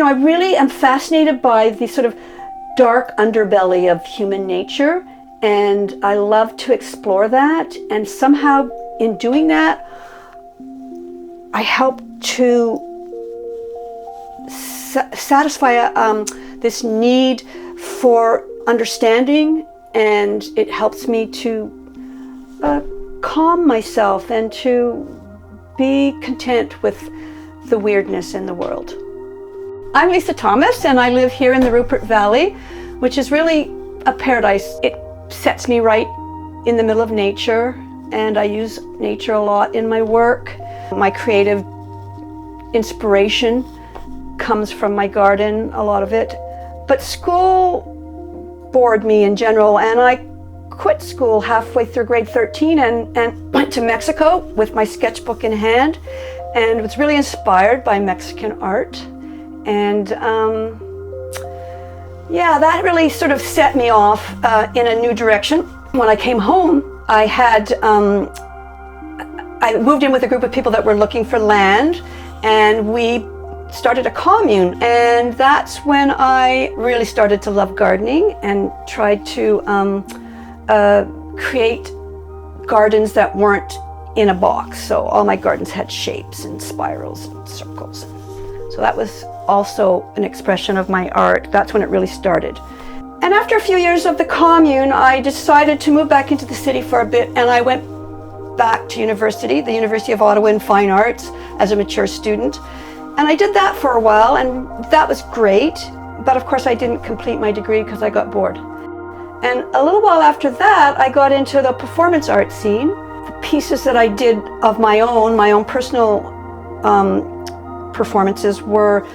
I really am fascinated by the sort of dark underbelly of human nature, and I love to explore that. And somehow in doing that, I help to satisfy this need for understanding, and it helps me to calm myself and to be content with the weirdness in the world. I'm Lisa Thomas, and I live here in the Rupert Valley, which is really a paradise. It sets me right in the middle of nature, and I use nature a lot in my work. My creative inspiration comes from my garden, a lot of it. But school bored me in general, and I quit school halfway through grade 13 and went to Mexico with my sketchbook in hand, and was really inspired by Mexican art. And that really sort of set me off in a new direction. When I came home, I moved in with a group of people that were looking for land, and we started a commune. And that's when I really started to love gardening and tried to create gardens that weren't in a box. So all my gardens had shapes and spirals and circles. So that was also an expression of my art. That's when it really started. And after a few years of the commune, I decided to move back into the city for a bit, and I went back to university, the University of Ottawa in Fine Arts, as a mature student. And I did that for a while, and that was great. But of course I didn't complete my degree because I got bored. And a little while after that, I got into the performance art scene. The pieces that I did of my own personal performances were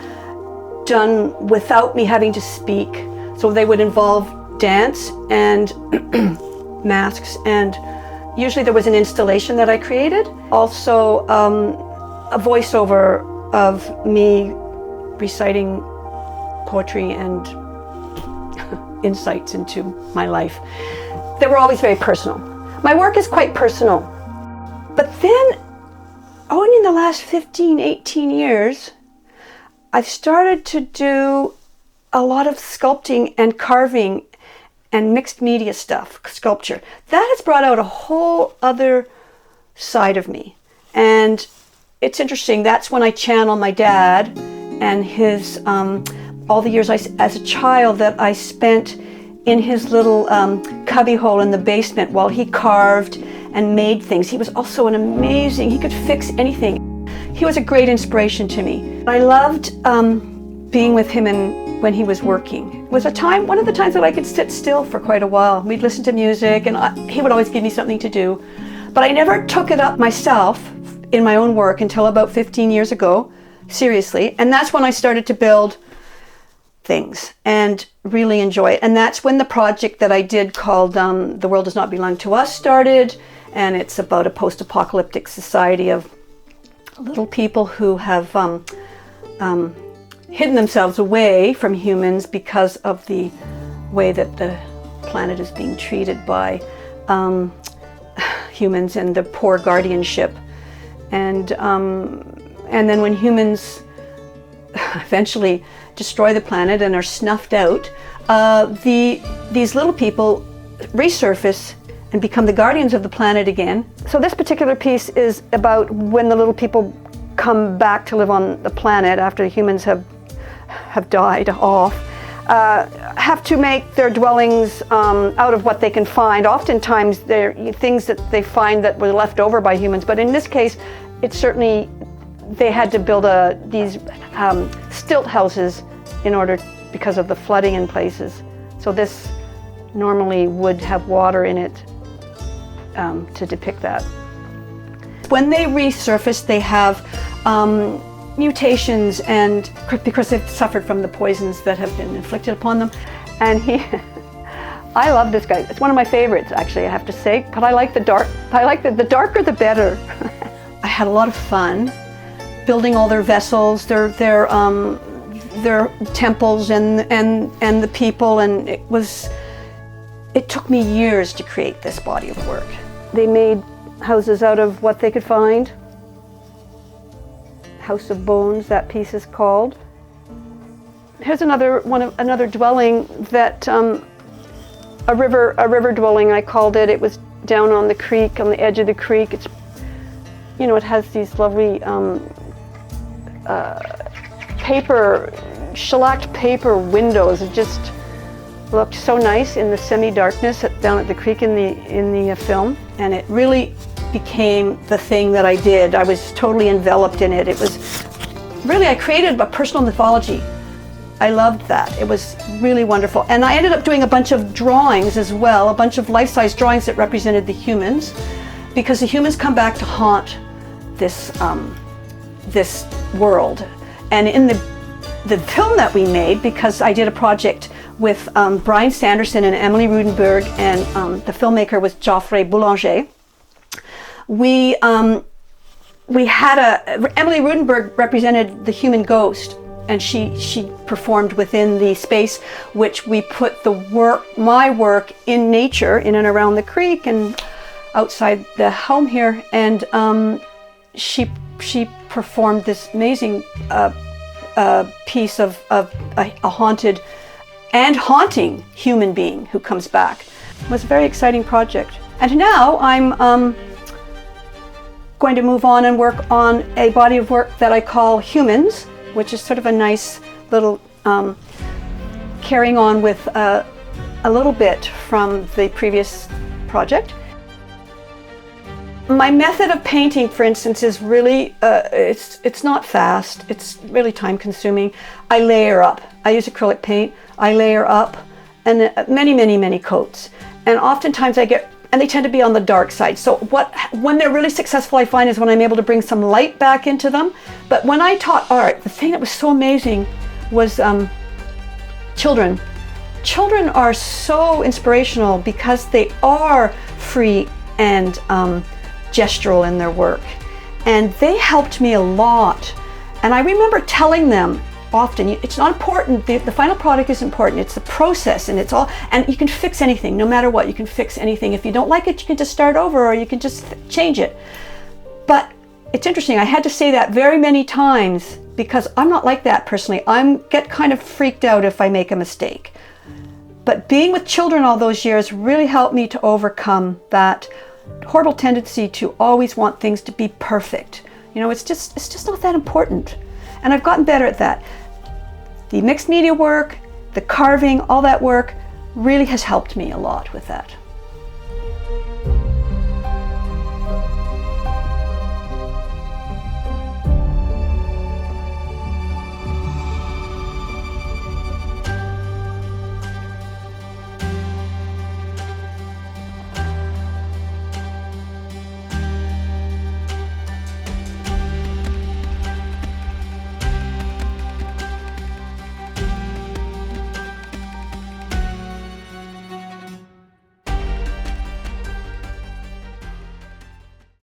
done without me having to speak. So they would involve dance and masks, and usually there was an installation that I created. Also a voiceover of me reciting poetry and insights into my life. They were always very personal. My work is quite personal. But then, only in the last 15, 18 years, I've started to do a lot of sculpting and carving and mixed media stuff, sculpture. That has brought out a whole other side of me. And it's interesting, that's when I channel my dad and his, all the years as a child that I spent in his little cubbyhole in the basement while he carved and made things. He was also he could fix anything. He was a great inspiration to me. I loved being with him when he was working. It was one of the times that I could sit still for quite a while. We'd listen to music, and he would always give me something to do. But I never took it up myself in my own work until about 15 years ago, seriously. And that's when I started to build things and really enjoy it. And that's when the project that I did called The World Does Not Belong to Us started. And it's about a post-apocalyptic society of little people who have hidden themselves away from humans because of the way that the planet is being treated by humans and the poor guardianship. And then when humans eventually destroy the planet and are snuffed out, these little people resurface and become the guardians of the planet again. So this particular piece is about when the little people come back to live on the planet after humans have died off, have to make their dwellings out of what they can find. Oftentimes they're things that they find that were left over by humans, but in this case, it's certainly, they had to build these stilt houses because of the flooding in places. So this normally would have water in it to depict that. When they resurface, they have mutations, and because they've suffered from the poisons that have been inflicted upon them. And I love this guy. It's one of my favorites, actually, I have to say. But I like the dark. I like the darker the better. I had a lot of fun building all their vessels, their temples, and the people. And it took me years to create this body of work. They made houses out of what they could find. House of Bones, that piece is called. Here's another dwelling that a river dwelling, I called it. It was down on the creek, on the edge of the creek. It's, it has these lovely shellacked paper windows. It just looked so nice in the semi-darkness down at the creek in the film, and it really became the thing that I did. I was totally enveloped in it. It was really, I created a personal mythology. I loved that. It was really wonderful. And I ended up doing a bunch of drawings as well, a bunch of life-size drawings that represented the humans, because the humans come back to haunt this this world. And in the film that we made, because I did a project with Brian Sanderson and Emily Rudenberg, and the filmmaker was Geoffrey Boulanger, we had Emily Rudenberg represented the human ghost, and she performed within the space which we put my work in nature, in and around the creek and outside the home here, and she performed this amazing piece of a haunted and haunting human being who comes back. It was a very exciting project. And now I'm going to move on and work on a body of work that I call Humans, which is sort of a nice little carrying on with a little bit from the previous project. My method of painting, for instance, is really, it's not fast, it's really time consuming. I layer up. I use acrylic paint, I layer up, and many coats. And oftentimes and they tend to be on the dark side. So when they're really successful, I find, is when I'm able to bring some light back into them. But when I taught art, the thing that was so amazing was children. Children are so inspirational because they are free and gestural in their work. And they helped me a lot. And I remember telling them often, it's not important, the final product is important, it's the process, and and you can fix anything, no matter what, you can fix anything. If you don't like it, you can just start over, or you can just change it. But it's interesting, I had to say that very many times, because I'm not like that personally. I get kind of freaked out if I make a mistake. But being with children all those years really helped me to overcome that horrible tendency to always want things to be perfect. It's just not that important. And I've gotten better at that. The mixed media work, the carving, all that work really has helped me a lot with that.